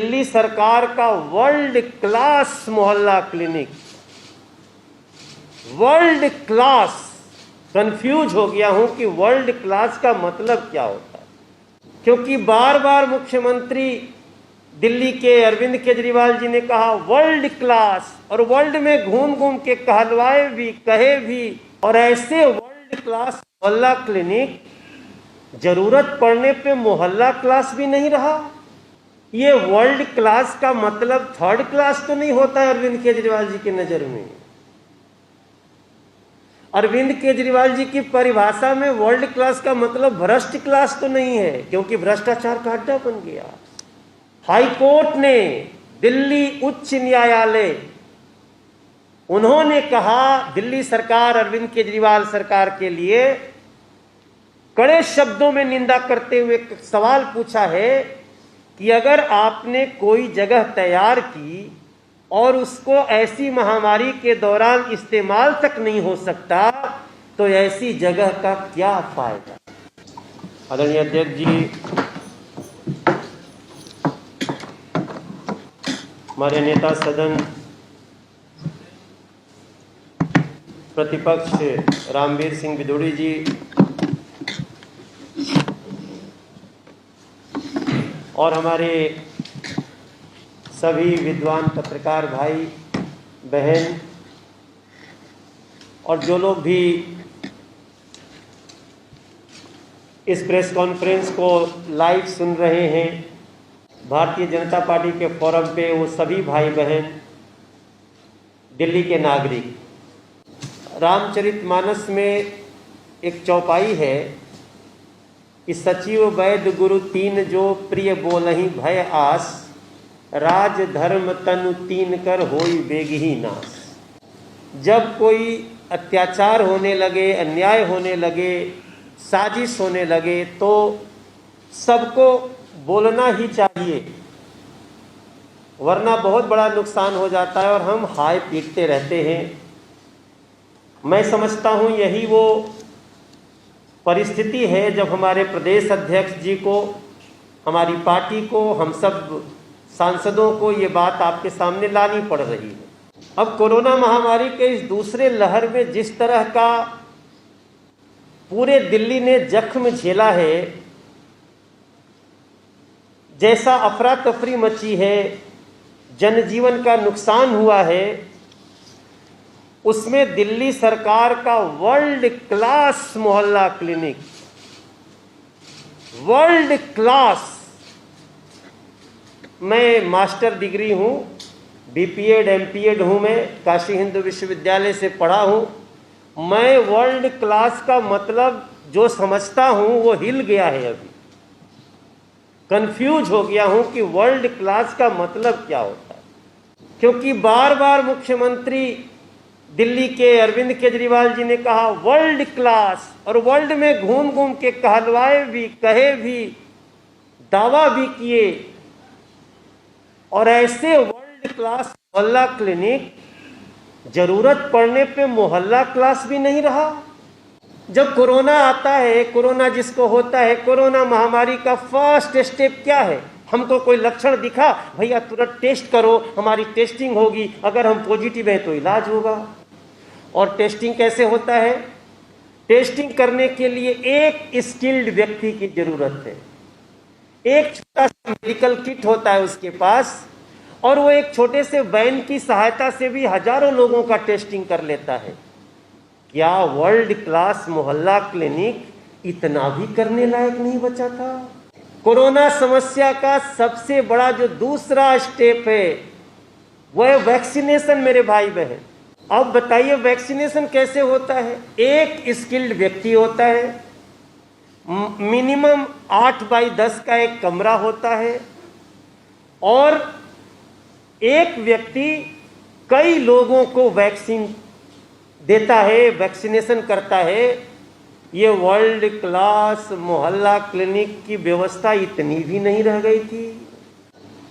दिल्ली सरकार का world class मोहल्ला क्लिनिक, वर्ल्ड क्लास, कंफ्यूज हो गया हूं कि वर्ल्ड क्लास का मतलब क्या होता है, क्योंकि बार बार मुख्यमंत्री दिल्ली के अरविंद केजरीवाल जी ने कहा वर्ल्ड क्लास, और वर्ल्ड में घूम घूम के कहलवाए भी, कहे भी। और ऐसे वर्ल्ड क्लास मोहल्ला क्लिनिक जरूरत पड़ने पे मोहल्ला क्लास भी नहीं रहा। ये वर्ल्ड क्लास का मतलब थर्ड क्लास तो नहीं होता है अरविंद केजरीवाल जी की नजर में। अरविंद केजरीवाल जी की परिभाषा में वर्ल्ड क्लास का मतलब भ्रष्ट क्लास तो नहीं है, क्योंकि भ्रष्टाचार का अड्डा बन गया। हाई कोर्ट ने, दिल्ली उच्च न्यायालय, उन्होंने कहा दिल्ली सरकार, अरविंद केजरीवाल सरकार के लिए कड़े शब्दों में निंदा करते हुए सवाल पूछा है कि अगर आपने कोई जगह तैयार की और उसको ऐसी महामारी के दौरान इस्तेमाल तक नहीं हो सकता, तो ऐसी जगह का क्या फायदा। आदरणीय अध्यक्ष जी, हमारे नेता सदन प्रतिपक्ष रामवीर सिंह बिदुड़ी जी और हमारे सभी विद्वान पत्रकार भाई बहन और जो लोग भी इस प्रेस कॉन्फ्रेंस को लाइव सुन रहे हैं, भारतीय जनता पार्टी के फोरम पे वो सभी भाई बहन, दिल्ली के नागरिक। रामचरितमानस में एक चौपाई है कि सचिव वैद्य गुरु तीन जो प्रिय बोलहि भय आस, राज धर्म तनु तीन कर होई बेगही नाश। जब कोई अत्याचार होने लगे, अन्याय होने लगे, साजिश होने लगे, तो सबको बोलना ही चाहिए, वरना बहुत बड़ा नुकसान हो जाता है और हम हाय पीटते रहते हैं। मैं समझता हूं यही वो परिस्थिति है जब हमारे प्रदेश अध्यक्ष जी को, हमारी पार्टी को, हम सब सांसदों को ये बात आपके सामने लानी पड़ रही है। अब कोरोना महामारी के इस दूसरे लहर में जिस तरह का पूरे दिल्ली ने जख्म झेला है, जैसा अफरा तफरी मची है, जनजीवन का नुकसान हुआ है, उसमें दिल्ली सरकार का वर्ल्ड क्लास मोहल्ला क्लिनिक, वर्ल्ड क्लास। मैं मास्टर डिग्री हूं, बीपीएड एमपीएड हूं, मैं काशी हिंदू विश्वविद्यालय से पढ़ा हूं। मैं वर्ल्ड क्लास का मतलब जो समझता हूं वो हिल गया है, अभी कंफ्यूज हो गया हूं कि वर्ल्ड क्लास का मतलब क्या होता है, क्योंकि बार बार मुख्यमंत्री दिल्ली के अरविंद केजरीवाल जी ने कहा वर्ल्ड क्लास, और वर्ल्ड में घूम घूम के कहलवाए भी, कहे भी, दावा भी किए। और ऐसे वर्ल्ड क्लास मोहल्ला क्लिनिक जरूरत पड़ने पे मोहल्ला क्लास भी नहीं रहा। जब कोरोना आता है, कोरोना जिसको होता है, कोरोना महामारी का फर्स्ट स्टेप क्या है? हमको कोई लक्षण दिखा, भैया तुरंत टेस्ट करो, हमारी टेस्टिंग होगी, अगर हम पॉजिटिव हैं तो इलाज होगा। और टेस्टिंग कैसे होता है? टेस्टिंग करने के लिए एक स्किल्ड व्यक्ति की जरूरत है। एक छोटा सा मेडिकल किट होता है उसके पास, और वो एक छोटे से वैन की सहायता से भी हजारों लोगों का टेस्टिंग कर लेता है। क्या वर्ल्ड क्लास मोहल्ला क्लिनिक इतना भी करने लायक नहीं बचा था? कोरोना समस्या का सबसे बड़ा जो दूसरा स्टेप है वो है वैक्सीनेशन। मेरे भाई बहन, अब बताइए वैक्सीनेशन कैसे होता है? एक स्किल्ड व्यक्ति होता है, मिनिमम 8x10 का एक कमरा होता है, और एक व्यक्ति कई लोगों को वैक्सीन देता है, वैक्सीनेशन करता है। ये वर्ल्ड क्लास मोहल्ला क्लिनिक की व्यवस्था इतनी भी नहीं रह गई थी।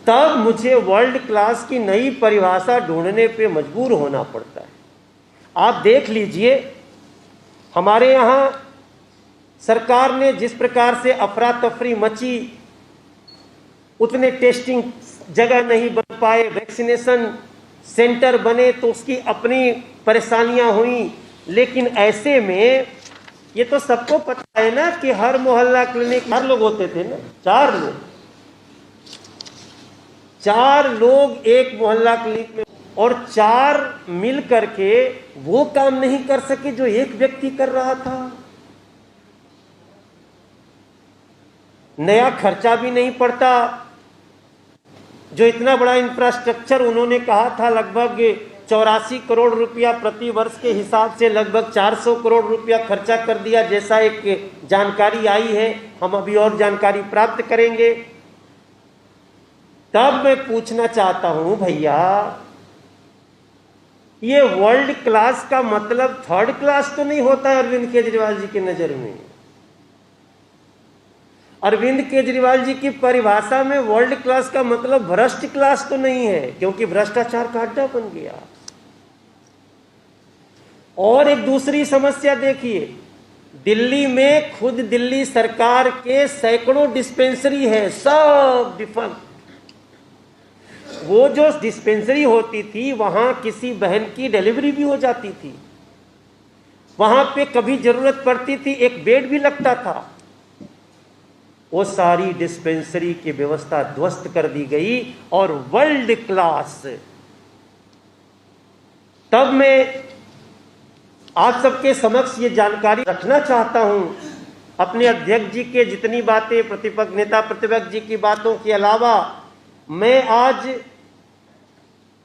तब मुझे वर्ल्ड क्लास की नई परिभाषा ढूंढने पे मजबूर होना पड़ता है। आप देख लीजिए, हमारे यहाँ सरकार ने जिस प्रकार से अफरा तफरी मची, उतने टेस्टिंग जगह नहीं बन पाए, वैक्सीनेशन सेंटर बने तो उसकी अपनी परेशानियां हुई। लेकिन ऐसे में ये तो सबको पता है ना कि हर मोहल्ला क्लिनिक 4 लोग होते थे ना, 4 लोग एक मोहल्ला क्लिनिक में, और 4 मिल करके वो काम नहीं कर सके जो एक व्यक्ति कर रहा था। नया खर्चा भी नहीं पड़ता। जो इतना बड़ा इंफ्रास्ट्रक्चर उन्होंने कहा था, लगभग 84 करोड़ रुपया प्रति वर्ष के हिसाब से लगभग 400 करोड़ रुपया खर्चा कर दिया, जैसा एक जानकारी आई है। हम अभी और जानकारी प्राप्त करेंगे। तब मैं पूछना चाहता हूं भैया, ये वर्ल्ड क्लास का मतलब 3rd क्लास तो नहीं होता है अरविंद केजरीवाल जी की नजर में। अरविंद केजरीवाल जी की परिभाषा में वर्ल्ड क्लास का मतलब भ्रष्ट क्लास तो नहीं है, क्योंकि भ्रष्टाचार का अड्डा बन गया। और एक दूसरी समस्या देखिए, दिल्ली में खुद दिल्ली सरकार के सैकड़ों डिस्पेंसरी है, सब डिफंक्ट। वो जो डिस्पेंसरी होती थी वहां किसी बहन की डिलीवरी भी हो जाती थी, वहां पे कभी जरूरत पड़ती थी एक बेड भी लगता था। वो सारी डिस्पेंसरी की व्यवस्था ध्वस्त कर दी गई और वर्ल्ड क्लास। तब मैं आप सबके समक्ष ये जानकारी रखना चाहता हूं, अपने अध्यक्ष जी के जितनी बातें, प्रतिपक्ष नेता प्रतिपक्ष जी की बातों के अलावा, मैं आज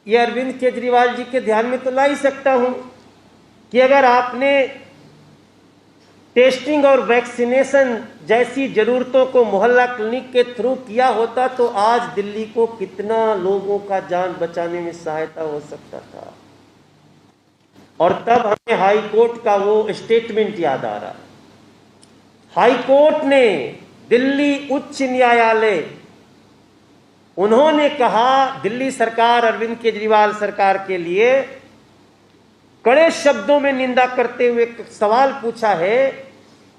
ये अरविंद केजरीवाल जी के ध्यान में तो ला ही सकता हूं कि अगर आपने टेस्टिंग और वैक्सीनेशन जैसी जरूरतों को मोहल्ला क्लिनिक के थ्रू किया होता तो आज दिल्ली को कितना लोगों का जान बचाने में सहायता हो सकता था। और तब हमें हाई कोर्ट का वो स्टेटमेंट याद आ रहा। हाई कोर्ट ने, दिल्ली उच्च न्यायालय, उन्होंने कहा दिल्ली सरकार, अरविंद केजरीवाल सरकार के लिए कड़े शब्दों में निंदा करते हुए सवाल पूछा है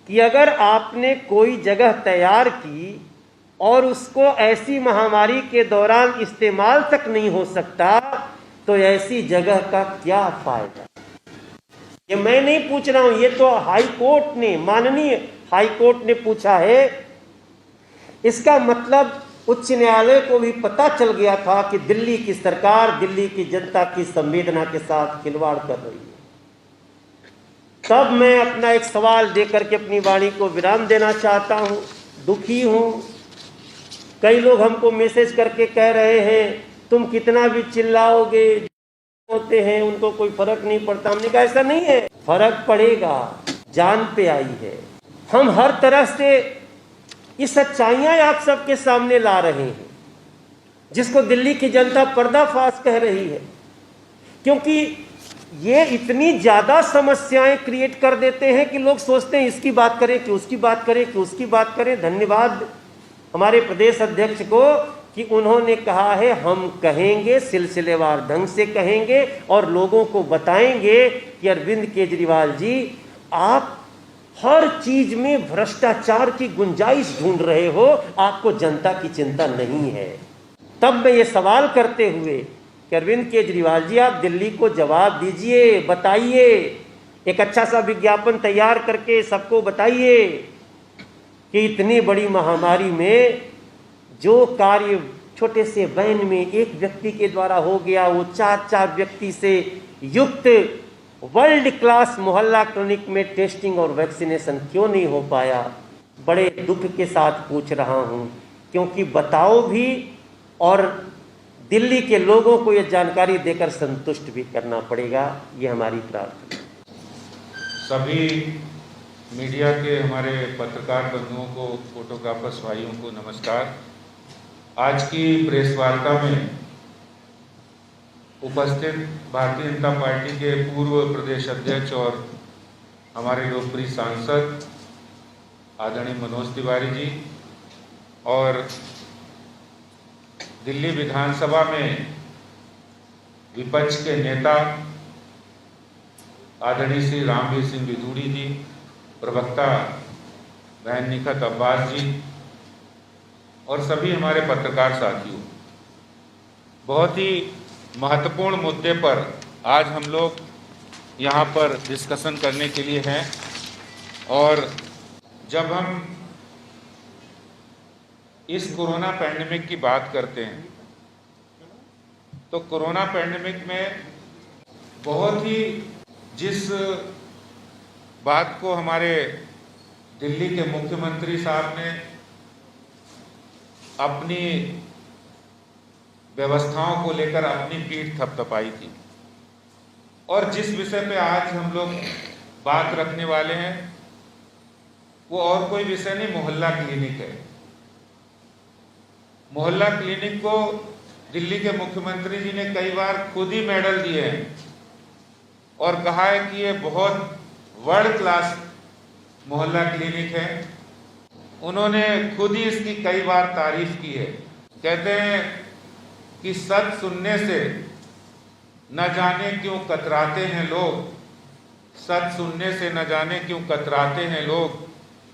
कि अगर आपने कोई जगह तैयार की और उसको ऐसी महामारी के दौरान इस्तेमाल तक नहीं हो सकता तो ऐसी जगह का क्या फायदा। ये मैं नहीं पूछ रहा हूं, ये तो हाई कोर्ट ने, माननीय हाई कोर्ट ने पूछा है। इसका मतलब उच्च न्यायालय को भी पता चल गया था कि दिल्ली की सरकार दिल्ली की जनता की संवेदना के साथ खिलवाड़ कर रही है। तब मैं अपना एक सवाल देकर के अपनी वाणी को विराम देना चाहता हूं। दुखी हूं, कई लोग हमको मैसेज करके कह रहे हैं तुम कितना भी चिल्लाओगे, होते हैं उनको कोई फर्क नहीं पड़ता। हमने कहा ऐसा नहीं है, फर्क पड़ेगा, जान पे आई है। हम हर तरह से ये सच्चाइयां आप सबके सामने ला रहे हैं, जिसको दिल्ली की जनता पर्दाफाश कह रही है, क्योंकि ये इतनी ज्यादा समस्याएं क्रिएट कर देते हैं कि लोग सोचते हैं इसकी बात करें कि उसकी बात करें कि उसकी बात करें। धन्यवाद हमारे प्रदेश अध्यक्ष को कि उन्होंने कहा है हम कहेंगे, सिलसिलेवार ढंग से कहेंगे और लोगों को बताएंगे कि अरविंद केजरीवाल जी आप हर चीज में भ्रष्टाचार की गुंजाइश ढूंढ रहे हो, आपको जनता की चिंता नहीं है। तब मैं ये सवाल करते हुए कि अरविंद केजरीवाल जी आप दिल्ली को जवाब दीजिए, बताइए, एक अच्छा सा विज्ञापन तैयार करके सबको बताइए कि इतनी बड़ी महामारी में जो कार्य छोटे से वैन में एक व्यक्ति के द्वारा हो गया, वो 4 व्यक्ति से युक्त वर्ल्ड क्लास मोहल्ला क्लिनिक में टेस्टिंग और वैक्सीनेशन क्यों नहीं हो पाया। बड़े दुख के साथ पूछ रहा हूं, क्योंकि बताओ भी और दिल्ली के लोगों को यह जानकारी देकर संतुष्ट भी करना पड़ेगा, ये हमारी प्रार्थना। सभी मीडिया के हमारे पत्रकार बंधुओं को, फोटोग्राफर्स भाइयों को नमस्कार। आज की प्रेस वार्ता में उपस्थित भारतीय जनता पार्टी के पूर्व प्रदेश अध्यक्ष और हमारे लोकप्रिय सांसद आदरणीय मनोज तिवारी जी और दिल्ली विधानसभा में विपक्ष के नेता आदरणीय श्री रामवीर सिंह बिधूड़ी जी, प्रवक्ता बहन निखत अब्बास जी और सभी हमारे पत्रकार साथियों, बहुत ही महत्वपूर्ण मुद्दे पर आज हम लोग यहाँ पर डिस्कशन करने के लिए हैं। और जब हम इस कोरोना पैंडेमिक की बात करते हैं तो कोरोना पैंडेमिक में बहुत ही जिस बात को हमारे दिल्ली के मुख्यमंत्री साहब ने अपनी व्यवस्थाओं को लेकर अपनी पीठ थपथपाई थी, और जिस विषय पे आज हम लोग बात रखने वाले हैं वो और कोई विषय नहीं, मोहल्ला क्लिनिक है। मोहल्ला क्लिनिक को दिल्ली के मुख्यमंत्री जी ने कई बार खुद ही मेडल दिए हैं और कहा है कि ये बहुत वर्ल्ड क्लास मोहल्ला क्लिनिक है। उन्होंने खुद ही इसकी कई बार तारीफ की है। कहते हैं कि सच सुनने से न जाने क्यों कतराते हैं लोग, सच सुनने से न जाने क्यों कतराते हैं लोग,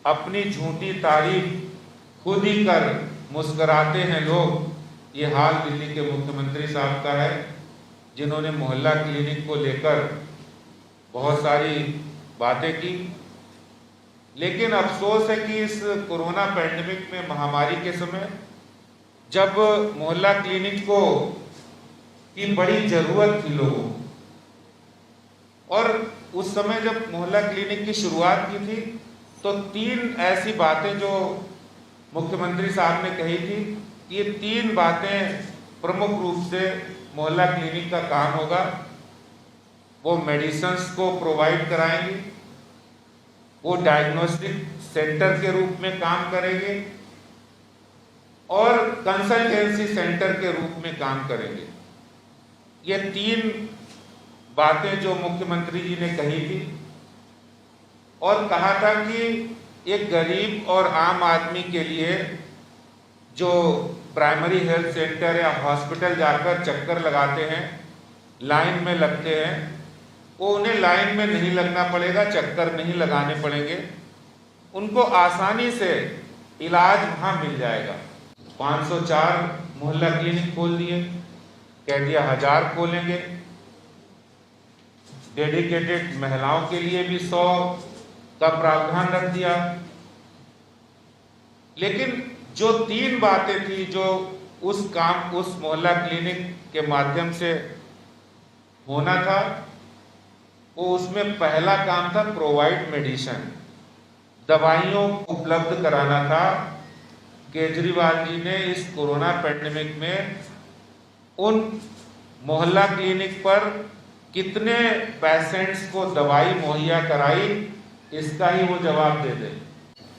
अपनी झूठी तारीफ खुद ही कर मुस्कराते हैं लोग। ये हाल दिल्ली के मुख्यमंत्री साहब का है, जिन्होंने मोहल्ला क्लिनिक को लेकर बहुत सारी बातें की। लेकिन अफसोस है कि इस कोरोना पैंडेमिक में, महामारी के समय, जब मोहल्ला क्लिनिक को की बड़ी ज़रूरत थी लोगों को, और उस समय जब मोहल्ला क्लिनिक की शुरुआत की थी तो 3 ऐसी बातें जो मुख्यमंत्री साहब ने कही थी कि ये 3 बातें प्रमुख रूप से मोहल्ला क्लिनिक का काम होगा। वो मेडिसिन्स को प्रोवाइड कराएंगे, वो डायग्नोस्टिक सेंटर के रूप में काम करेंगे और कंसल्टेंसी सेंटर के रूप में काम करेंगे। ये 3 बातें जो मुख्यमंत्री जी ने कही थी, और कहा था कि एक गरीब और आम आदमी के लिए जो प्राइमरी हेल्थ सेंटर या हॉस्पिटल जाकर चक्कर लगाते हैं, लाइन में लगते हैं, वो उन्हें लाइन में नहीं लगना पड़ेगा, चक्कर नहीं लगाने पड़ेंगे, उनको आसानी से इलाज वहाँ मिल जाएगा। 504 मोहल्ला क्लिनिक खोल दिए, कह दिया 1000 खोलेंगे। डेडिकेटेड महिलाओं के लिए भी 100 का प्रावधान रख दिया। लेकिन जो 3 बातें थी जो उस मोहल्ला क्लिनिक के माध्यम से होना था, वो उसमें पहला काम था प्रोवाइड मेडिसिन, दवाइयों उपलब्ध कराना था। केजरीवाल जी ने इस कोरोना पैंडेमिक में उन मोहल्ला क्लिनिक पर कितने पेशेंट्स को दवाई मुहैया कराई, इसका ही वो जवाब दे दे।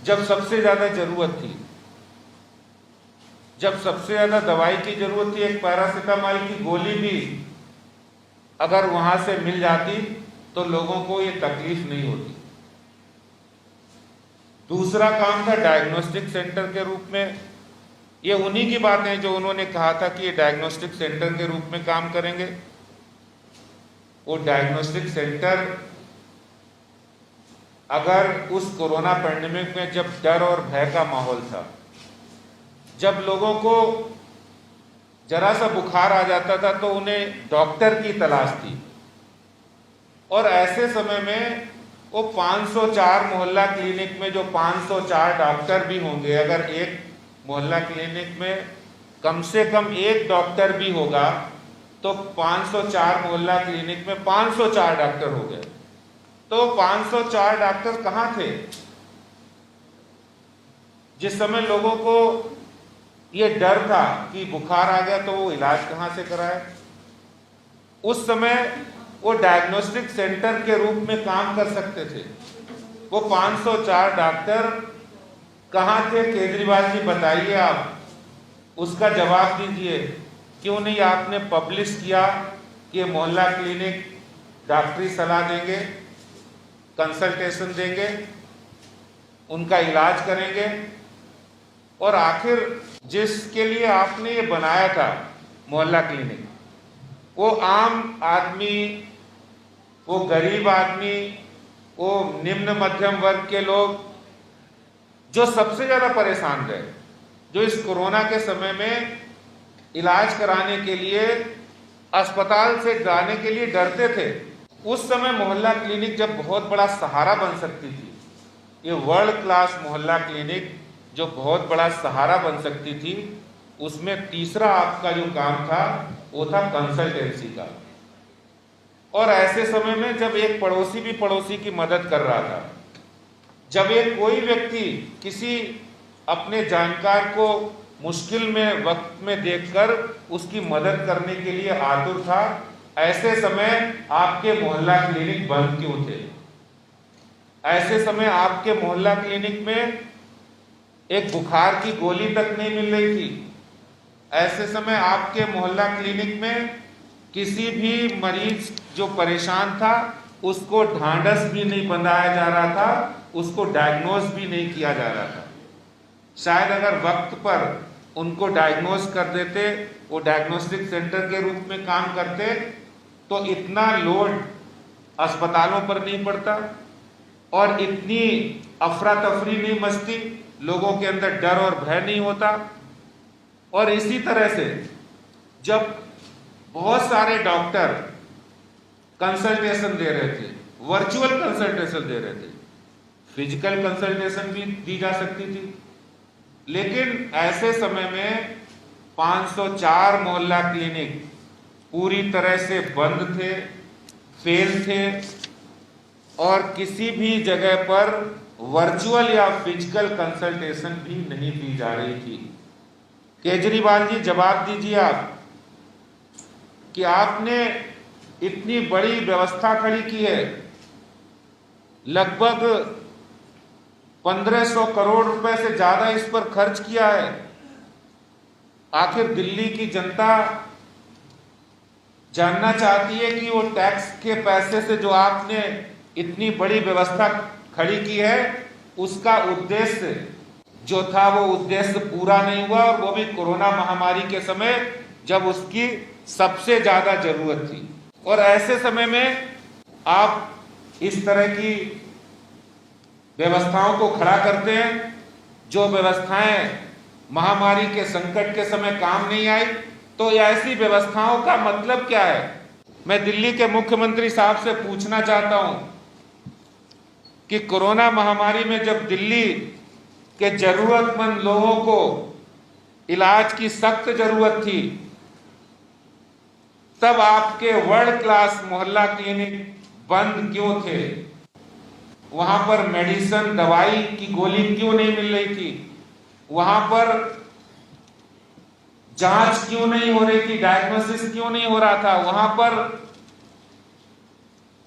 जब सबसे ज़्यादा ज़रूरत थी, जब सबसे ज़्यादा दवाई की ज़रूरत थी, एक पैरासीटामॉल की गोली भी अगर वहाँ से मिल जाती तो लोगों को ये तकलीफ नहीं होती। दूसरा काम था डायग्नोस्टिक सेंटर के रूप में। ये उन्हीं की बातें जो उन्होंने कहा था कि ये डायग्नोस्टिक सेंटर के रूप में काम करेंगे। वो डायग्नोस्टिक सेंटर अगर उस कोरोना पैंडेमिक में जब डर और भय का माहौल था, जब लोगों को जरा सा बुखार आ जाता था तो उन्हें डॉक्टर की तलाश थी, और ऐसे समय में वो 504 मोहल्ला क्लिनिक में जो 504 डॉक्टर भी होंगे, अगर एक मोहल्ला क्लिनिक में कम से कम एक डॉक्टर भी होगा तो 504 मोहल्ला क्लिनिक में 504 डॉक्टर हो गए। तो 504 डॉक्टर कहाँ थे जिस समय लोगों को ये डर था कि बुखार आ गया तो वो इलाज कहाँ से कराए? उस समय वो डायग्नोस्टिक सेंटर के रूप में काम कर सकते थे। वो 504 डॉक्टर कहाँ थे? केजरीवाल जी बताइए, आप उसका जवाब दीजिए। क्यों नहीं आपने पब्लिश किया कि मोहल्ला क्लिनिक डॉक्टरी सलाह देंगे, कंसल्टेशन देंगे, उनका इलाज करेंगे, और आखिर जिसके लिए आपने ये बनाया था मोहल्ला क्लिनिक, वो आम आदमी, वो गरीब आदमी, वो निम्न मध्यम वर्ग के लोग जो सबसे ज़्यादा परेशान रहे, जो इस कोरोना के समय में इलाज कराने के लिए अस्पताल से जाने के लिए डरते थे। उस समय मोहल्ला क्लिनिक जब बहुत बड़ा सहारा बन सकती थी, ये वर्ल्ड क्लास मोहल्ला क्लिनिक जो बहुत बड़ा सहारा बन सकती थी, उसमें तीसरा आपका जो काम था वो था कंसल्टेंसी का। और ऐसे समय में जब एक पड़ोसी भी पड़ोसी की मदद कर रहा था, जब एक कोई व्यक्ति किसी अपने जानकार को मुश्किल में वक्त में देखकर उसकी मदद करने के लिए आतुर था, ऐसे समय आपके मोहल्ला क्लिनिक बंद क्यों थे? ऐसे समय आपके मोहल्ला क्लिनिक में एक बुखार की गोली तक नहीं मिल रही थी। ऐसे समय आपके मोहल्ला क्लिनिक में किसी भी मरीज जो परेशान था उसको ढांढस भी नहीं बंधाया जा रहा था, उसको डायग्नोज भी नहीं किया जा रहा था। शायद अगर वक्त पर उनको डायग्नोज कर देते, वो डायग्नोस्टिक सेंटर के रूप में काम करते, तो इतना लोड अस्पतालों पर नहीं पड़ता और इतनी अफरा तफरी नहीं मचती, लोगों के अंदर डर और भय नहीं होता। और इसी तरह से जब बहुत सारे डॉक्टर कंसल्टेशन दे रहे थे, वर्चुअल कंसल्टेशन दे रहे थे, फिजिकल कंसल्टेशन भी दी जा सकती थी, लेकिन ऐसे समय में 504 मोहल्ला क्लिनिक पूरी तरह से बंद थे, फेल थे और किसी भी जगह पर वर्चुअल या फिजिकल कंसल्टेशन भी नहीं दी जा रही थी। केजरीवाल जी, जवाब दीजिए आप कि आपने इतनी बड़ी व्यवस्था खड़ी की है, लगभग 1500 करोड़ रुपए से ज्यादा इस पर खर्च किया है। आखिर दिल्ली की जनता जानना चाहती है कि वो टैक्स के पैसे से जो आपने इतनी बड़ी व्यवस्था खड़ी की है, उसका उद्देश्य जो था वो उद्देश्य पूरा नहीं हुआ, और वो भी कोरोना महामारी के समय जब उसकी सबसे ज्यादा जरूरत थी। और ऐसे समय में आप इस तरह की व्यवस्थाओं को खड़ा करते हैं, जो व्यवस्थाएं महामारी के संकट के समय काम नहीं आई। तो ऐसी व्यवस्थाओं का मतलब क्या है? मैं दिल्ली के मुख्यमंत्री साहब से पूछना चाहता हूं कि कोरोना महामारी में जब दिल्ली के जरूरतमंद लोगों को इलाज की सख्त जरूरत थी, तब आपके वर्ल्ड क्लास मोहल्ला क्लिनिक बंद क्यों थे? वहां पर मेडिसिन, दवाई की गोली क्यों नहीं मिल रही थी? वहां पर जांच क्यों नहीं हो रही थी? डायग्नोसिस क्यों नहीं हो रहा था? वहां पर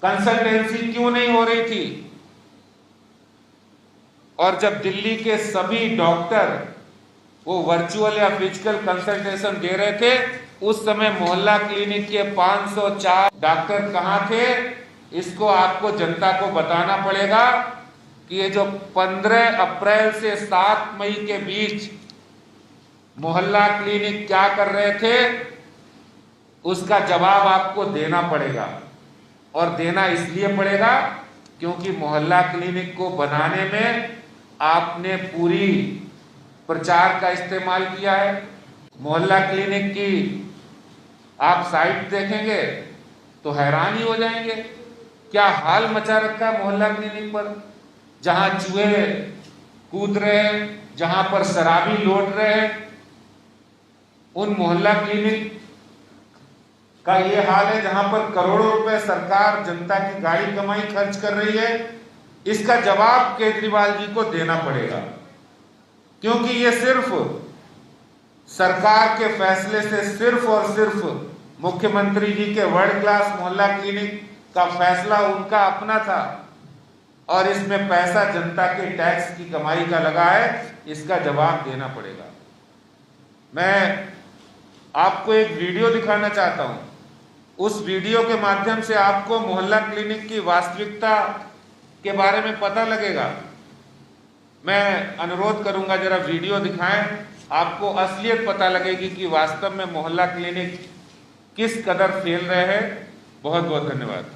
कंसल्टेंसी क्यों नहीं हो रही थी? और जब दिल्ली के सभी डॉक्टर वो वर्चुअल या फिजिकल कंसल्टेशन दे रहे थे, उस समय मोहल्ला क्लिनिक के 504 डॉक्टर कहां थे? इसको आपको जनता को बताना पड़ेगा कि ये जो 15 अप्रैल से 7 मई के बीच मोहल्ला क्लिनिक क्या कर रहे थे, उसका जवाब आपको देना पड़ेगा। और देना इसलिए पड़ेगा क्योंकि मोहल्ला क्लिनिक को बनाने में आपने पूरी प्रचार का इस्तेमाल किया है। मोहल्ला क्लिनिक की आप साइट देखेंगे तो हैरान ही हो जाएंगे, क्या हाल मचा रखा है मोहल्ला क्लिनिक पर। जहां चूहे कूद रहे हैं, जहां पर शराबी लौट रहे हैं, उन मोहल्ला क्लिनिक का ये हाल है जहां पर करोड़ों रुपए सरकार जनता की गाड़ी कमाई खर्च कर रही है। इसका जवाब केजरीवाल जी को देना पड़ेगा, क्योंकि ये सिर्फ सरकार के फैसले से सिर्फ और सिर्फ मुख्यमंत्री जी के वर्ल्ड क्लास मोहल्ला क्लिनिक का फैसला उनका अपना था, और इसमें पैसा जनता के टैक्स की कमाई का लगा है। इसका जवाब देना पड़ेगा। मैं आपको एक वीडियो दिखाना चाहता हूं। उस वीडियो के माध्यम से आपको मोहल्ला क्लिनिक की वास्तविकता के बारे में पता लगेगा। मैं अनुरोध करूंगा जरा वीडियो दिखाएं, आपको असलियत पता लगेगी कि वास्तव में मोहल्ला क्लिनिक किस कदर फैल रहे हैं। बहुत बहुत धन्यवाद।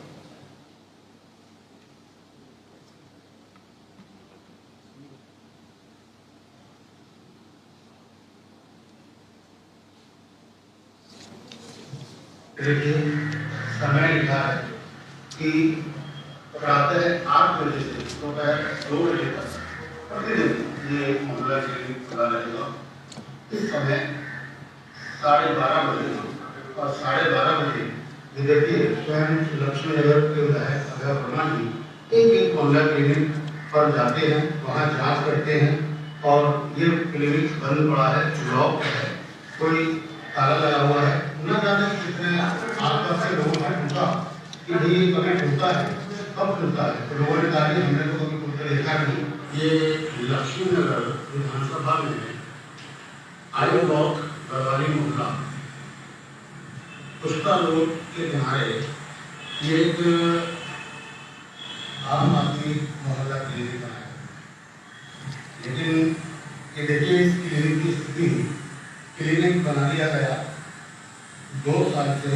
देखिए, समय लिखा है कि प्रातः 8 बजे से दोपहर 2 बजे तक प्रतिदिन ये मोहल्ला क्लिनिक खुला रहेगा। इस समय 12:30 बजे और 12:30 बजे ये देखिए स्वयं लक्ष्मी नगर के विधायक अभय वर्मा जी एक मोहल्ला क्लिनिक पर जाते हैं, वहाँ जांच करते हैं और ये क्लिनिक बंद पड़ा है, लॉक है, कोई ताला लगा हुआ है, न जाने कितने आसपास के लोगों ने पूछा कि भाई ये कभी खुलता है, कब खुलता है, तो लोगों ने कहा कि हमने तो कभी खुलते देखा नहीं। ये लक्ष्मी नगर विधानसभा में आई ब्लॉक बरवाली मोहल्ला पुष्पा रोड के किनारे ये एक आम आदमी मोहल्ला क्लिनिक बना है। लेकिन ये देखिए इस क्लिनिक की स्थिति, क्लिनिक बना लिया गया 2 साल से,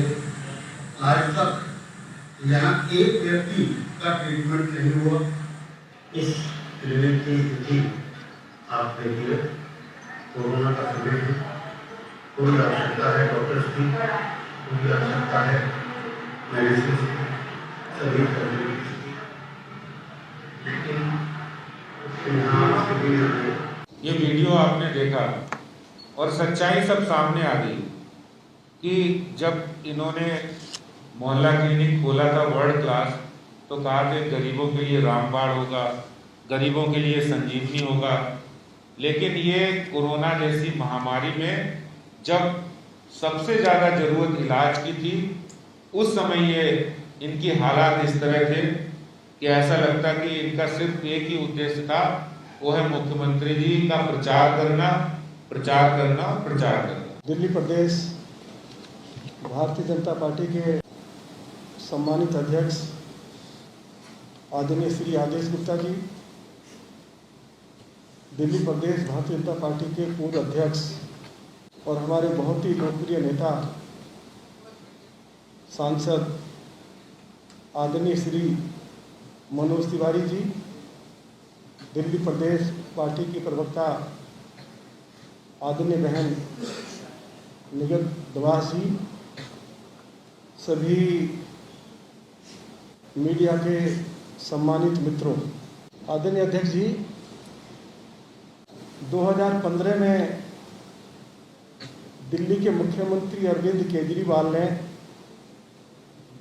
आज तक यहाँ एक व्यक्ति का ट्रीटमेंट नहीं हुआ। इस क्लिनिक की स्थिति आप देखिए, कोरोना का समय है, पूरी आवश्यकता है डॉक्टर्स की, पूरी आवश्यकता है मेडिसिन की, सभी करने की स्थिति, लेकिन यहाँ स्थिति नहीं है। ये वीडियो आपने देखा और सच्चाई सब सामने आ गई कि जब इन्होंने मोहल्ला क्लिनिक खोला था वर्ल्ड क्लास, तो कहा कि गरीबों के लिए रामबाण होगा, गरीबों के लिए संजीवनी होगा। लेकिन ये कोरोना जैसी महामारी में जब सबसे ज़्यादा ज़रूरत इलाज की थी, उस समय ये इनकी हालात इस तरह थे कि ऐसा लगता कि इनका सिर्फ एक ही उद्देश्य था, वो है मुख्यमंत्री जी का प्रचार करना, प्रचार करना, प्रचार करना। दिल्ली प्रदेश भारतीय जनता पार्टी के सम्मानित अध्यक्ष आदरणीय श्री आदेश गुप्ता जी, दिल्ली प्रदेश भारतीय जनता पार्टी के पूर्व अध्यक्ष और हमारे बहुत ही लोकप्रिय नेता सांसद आदरणीय श्री मनोज तिवारी जी, दिल्ली प्रदेश पार्टी की प्रवक्ता आदरणीय बहन निगत दवास जी, सभी मीडिया के सम्मानित मित्रों, आदरणीय अध्यक्ष जी, 2015 में दिल्ली के मुख्यमंत्री अरविंद केजरीवाल ने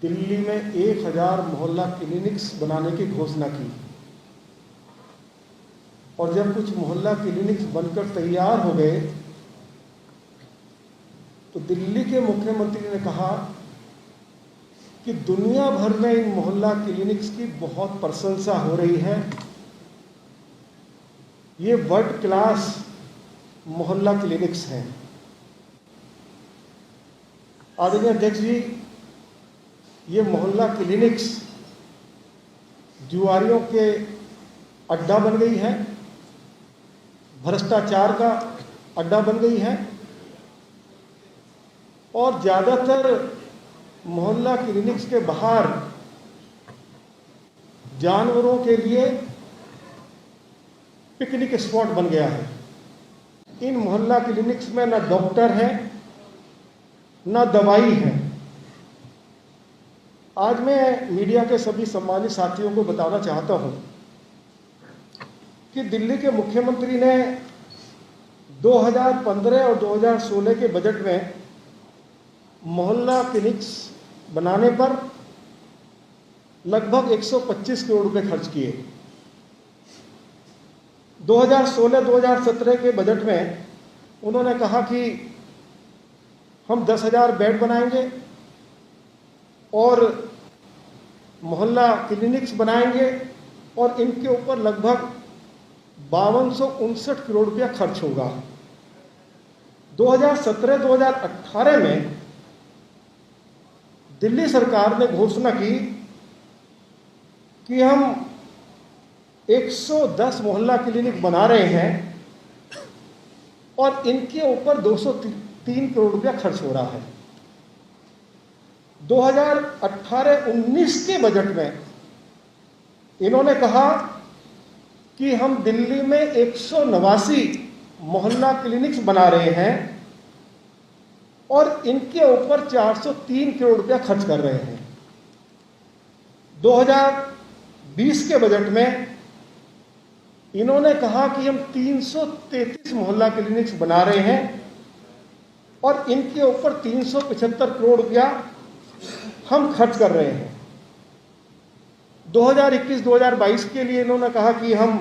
दिल्ली में 1000 मोहल्ला क्लिनिक्स बनाने की घोषणा की और जब कुछ मोहल्ला क्लिनिक्स बनकर तैयार हो गए तो दिल्ली के मुख्यमंत्री ने कहा कि दुनिया भर में इन मोहल्ला क्लिनिक्स की बहुत प्रशंसा हो रही है, ये वर्ल्ड क्लास मोहल्ला क्लिनिक्स हैं। आदरणीय अध्यक्ष जी, ये मोहल्ला क्लिनिक्स जुआरियों के अड्डा बन गई है, भ्रष्टाचार का अड्डा बन गई है और ज़्यादातर मोहल्ला क्लिनिक्स के बाहर जानवरों के लिए पिकनिक स्पॉट बन गया है। इन मोहल्ला क्लिनिक्स में न डॉक्टर है न दवाई है। आज मैं मीडिया के सभी सम्मानित साथियों को बताना चाहता हूं कि दिल्ली के मुख्यमंत्री ने 2015 और 2016 के बजट में मोहल्ला क्लिनिक्स बनाने पर लगभग 125 करोड़ रुपए खर्च किए। 2016-2017 के बजट में उन्होंने कहा कि हम 10,000 बेड बनाएंगे और मोहल्ला क्लिनिक्स बनाएंगे और इनके ऊपर लगभग 5259 करोड़ रुपया खर्च होगा। 2017-2018 में दिल्ली सरकार ने घोषणा की कि हम 110 मोहल्ला क्लिनिक बना रहे हैं और इनके ऊपर 203 करोड़ रुपया खर्च हो रहा है। 2018-19 के बजट में इन्होंने कहा कि हम दिल्ली में 189 मोहल्ला क्लिनिक्स बना रहे हैं और इनके ऊपर 403 करोड़ रुपया खर्च कर रहे हैं। 2020 के बजट में इन्होंने कहा कि हम 333 मोहल्ला क्लिनिक्स बना रहे हैं और इनके ऊपर 375 करोड़ रुपया हम खर्च कर रहे हैं। 2021-2022 के लिए इन्होंने कहा कि हम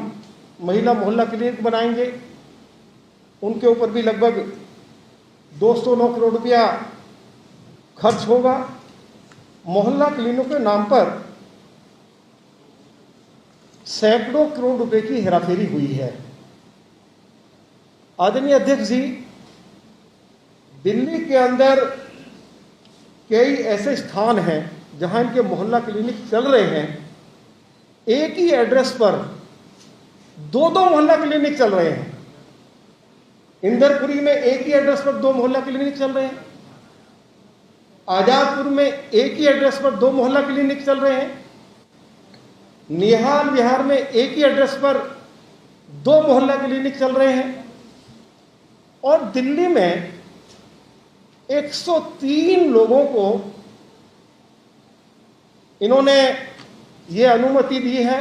महिला मोहल्ला क्लिनिक बनाएंगे, उनके ऊपर भी लगभग 209 करोड़ रुपया खर्च होगा। मोहल्ला क्लिनिक के नाम पर सैकड़ों करोड़ रुपए की हेराफेरी हुई है। आदरणीय अध्यक्ष जी, दिल्ली के अंदर कई ऐसे स्थान हैं जहां इनके मोहल्ला क्लिनिक चल रहे हैं। एक ही एड्रेस पर दो मोहल्ला क्लिनिक चल रहे हैं। इंदरपुरी में एक ही एड्रेस पर 2 मोहल्ला क्लिनिक चल रहे हैं। आजादपुर में एक ही एड्रेस पर 2 मोहल्ला क्लिनिक चल रहे हैं। निहाल विहार में एक ही एड्रेस पर 2 मोहल्ला क्लिनिक चल रहे हैं। और दिल्ली में 103 लोगों को इन्होंने ये अनुमति दी है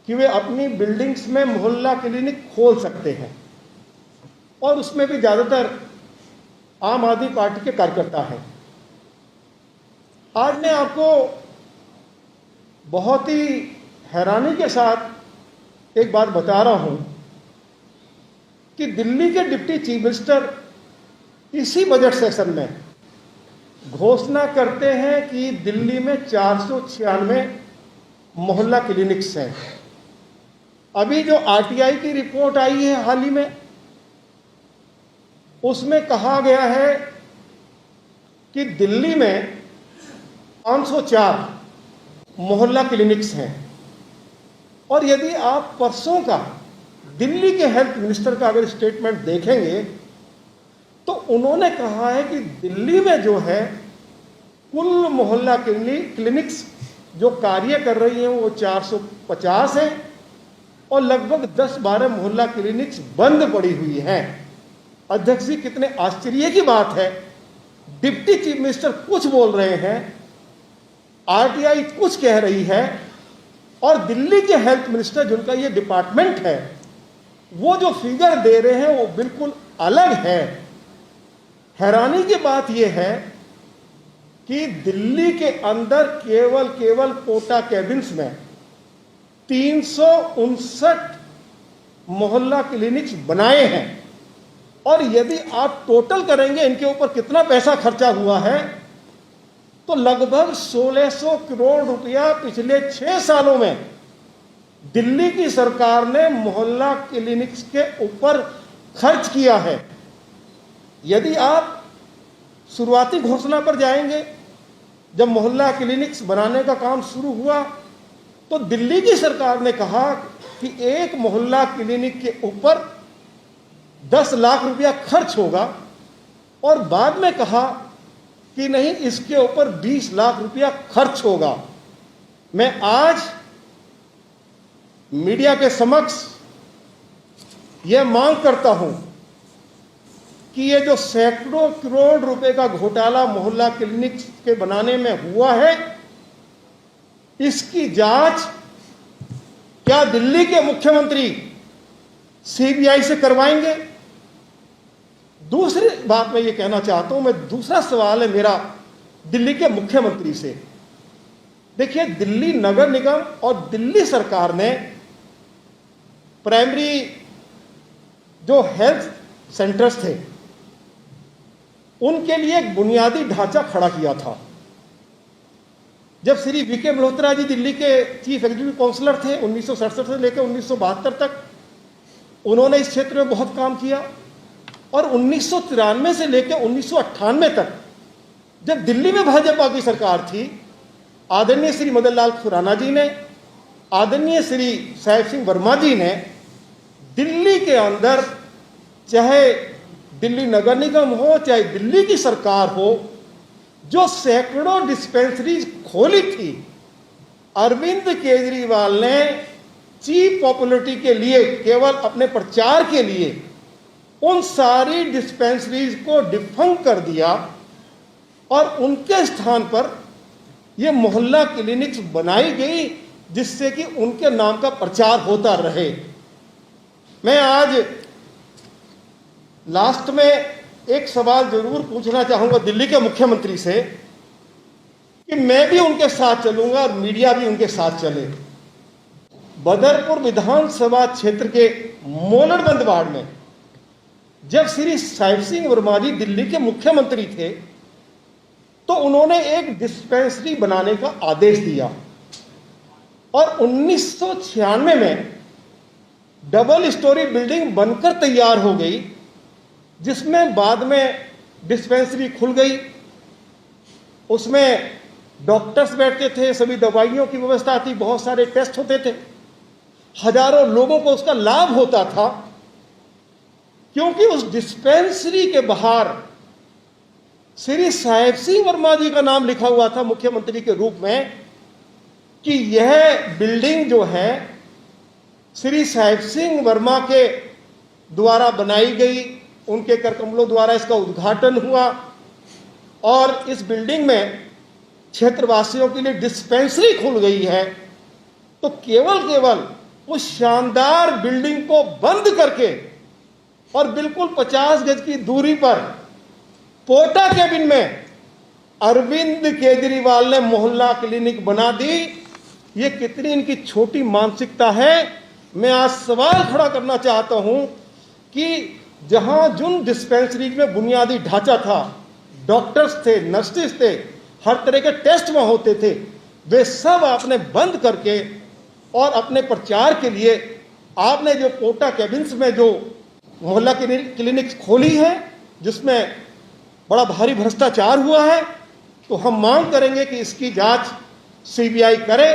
कि वे अपनी बिल्डिंग्स में मोहल्ला क्लिनिक खोल सकते हैं, और उसमें भी ज़्यादातर आम आदमी पार्टी के कार्यकर्ता हैं। आज मैं आपको बहुत ही हैरानी के साथ एक बात बता रहा हूं कि दिल्ली के डिप्टी चीफ मिनिस्टर इसी बजट सेशन में घोषणा करते हैं कि दिल्ली में 496 मोहल्ला क्लिनिक्स हैं। अभी जो आरटीआई की रिपोर्ट आई है हाल ही में, उसमें कहा गया है कि दिल्ली में 504 मोहल्ला क्लिनिक्स हैं। और यदि आप परसों का दिल्ली के हेल्थ मिनिस्टर का अगर स्टेटमेंट देखेंगे तो उन्होंने कहा है कि दिल्ली में जो है कुल मोहल्ला क्लिनिक्स जो कार्य कर रही हैं वो 450 हैं और लगभग 10-12 मोहल्ला क्लिनिक्स बंद पड़ी हुई हैं। अध्यक्ष जी, कितने आश्चर्य की बात है, डिप्टी चीफ मिनिस्टर कुछ बोल रहे हैं, आरटीआई कुछ कह रही है, और दिल्ली के हेल्थ मिनिस्टर जिनका ये डिपार्टमेंट है वो जो फिगर दे रहे हैं वो बिल्कुल अलग है। हैरानी की बात यह है कि दिल्ली के अंदर केवल कोटा कैबिन्स में 359 मोहल्ला क्लिनिक्स बनाए हैं। और यदि आप टोटल करेंगे इनके ऊपर कितना पैसा खर्चा हुआ है तो लगभग 1600 करोड़ रुपया पिछले 6 सालों में दिल्ली की सरकार ने मोहल्ला क्लिनिक्स के ऊपर खर्च किया है। यदि आप शुरुआती घोषणा पर जाएंगे, जब मोहल्ला क्लिनिक्स बनाने का काम शुरू हुआ तो दिल्ली की सरकार ने कहा कि एक मोहल्ला क्लिनिक के ऊपर 10 लाख रुपया खर्च होगा, और बाद में कहा कि नहीं, इसके ऊपर 20 लाख रुपया खर्च होगा। मैं आज मीडिया के समक्ष यह मांग करता हूं कि ये जो सैकड़ों करोड़ रुपए का घोटाला मोहल्ला क्लिनिक के बनाने में हुआ है, इसकी जांच क्या दिल्ली के मुख्यमंत्री सीबीआई से करवाएंगे? दूसरी बात मैं ये कहना चाहता हूं, मैं दूसरा सवाल है मेरा दिल्ली के मुख्यमंत्री से। देखिए, दिल्ली नगर निगम और दिल्ली सरकार ने प्राइमरी जो हेल्थ सेंटर्स थे उनके लिए एक बुनियादी ढांचा खड़ा किया था। जब श्री वीके मल्होत्रा जी दिल्ली के चीफ एग्जीक्यूटिव काउंसलर थे 1967 से लेकर 1972 तक, उन्होंने इस क्षेत्र में बहुत काम किया। और 1993 से लेकर 1998 तक जब दिल्ली में भाजपा की सरकार थी, आदरणीय श्री मदन लाल खुराना जी ने, आदरणीय श्री साहिब सिंह वर्मा जी ने दिल्ली के अंदर, चाहे दिल्ली नगर निगम हो चाहे दिल्ली की सरकार हो, जो सैकड़ों डिस्पेंसरीज खोली थी, अरविंद केजरीवाल ने चीप पॉपुलरिटी के लिए, केवल अपने प्रचार के लिए उन सारी डिस्पेंसरीज को डिफंक कर दिया और उनके स्थान पर ये मोहल्ला क्लिनिक्स बनाई गई, जिससे कि उनके नाम का प्रचार होता रहे। मैं आज लास्ट में एक सवाल जरूर पूछना चाहूंगा दिल्ली के मुख्यमंत्री से कि मैं भी उनके साथ चलूंगा और मीडिया भी उनके साथ चले। बदरपुर विधानसभा क्षेत्र के मोलड़बंद वार्ड में जब श्री साहिब सिंह वर्मा जी दिल्ली के मुख्यमंत्री थे तो उन्होंने एक डिस्पेंसरी बनाने का आदेश दिया और 1996 में डबल स्टोरी बिल्डिंग बनकर तैयार हो गई, जिसमें बाद में डिस्पेंसरी खुल गई। उसमें डॉक्टर्स बैठते थे, सभी दवाइयों की व्यवस्था थी, बहुत सारे टेस्ट होते थे, हजारों लोगों को उसका लाभ होता था, क्योंकि उस डिस्पेंसरी के बाहर श्री साहिब सिंह वर्मा जी का नाम लिखा हुआ था मुख्यमंत्री के रूप में कि यह बिल्डिंग जो है श्री साहिब सिंह वर्मा के द्वारा बनाई गई, उनके करकमलों द्वारा इसका उद्घाटन हुआ और इस बिल्डिंग में क्षेत्रवासियों के लिए डिस्पेंसरी खुल गई है। तो केवल उस शानदार बिल्डिंग को बंद करके और बिल्कुल 50 गज की दूरी पर पोटा केबिन में अरविंद केजरीवाल ने मोहल्ला क्लिनिक बना दी। ये कितनी इनकी छोटी मानसिकता है। मैं आज सवाल खड़ा करना चाहता हूं कि जहां जिन डिस्पेंसरीज में बुनियादी ढांचा था, डॉक्टर्स थे, नर्सेस थे, हर तरह के टेस्ट वहां होते थे, वे सब आपने बंद करके और अपने प्रचार के लिए आपने जो पोटा केबिन्स में जो मोहल्ला क्लिनिक्स खोली है, जिसमें बड़ा भारी भ्रष्टाचार हुआ है, तो हम मांग करेंगे कि इसकी जांच सीबीआई करे।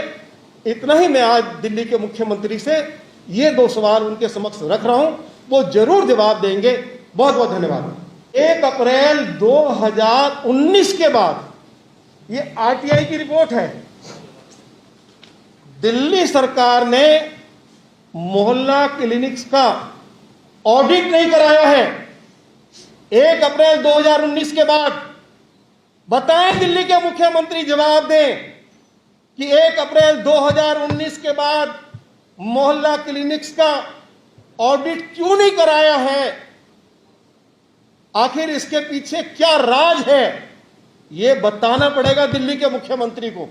इतना ही मैं आज दिल्ली के मुख्यमंत्री से ये 2 सवाल उनके समक्ष रख रहा हूं, वो जरूर जवाब देंगे। बहुत बहुत धन्यवाद। 1 अप्रैल 2019 के बाद, ये आरटीआई की रिपोर्ट है, दिल्ली सरकार ने मोहल्ला क्लिनिक्स का ऑडिट नहीं कराया है। 1 अप्रैल 2019 के बाद बताएं, दिल्ली के मुख्यमंत्री जवाब दें कि 1 अप्रैल 2019 के बाद मोहल्ला क्लिनिक्स का ऑडिट क्यों नहीं कराया है। आखिर इसके पीछे क्या राज है, यह बताना पड़ेगा दिल्ली के मुख्यमंत्री को।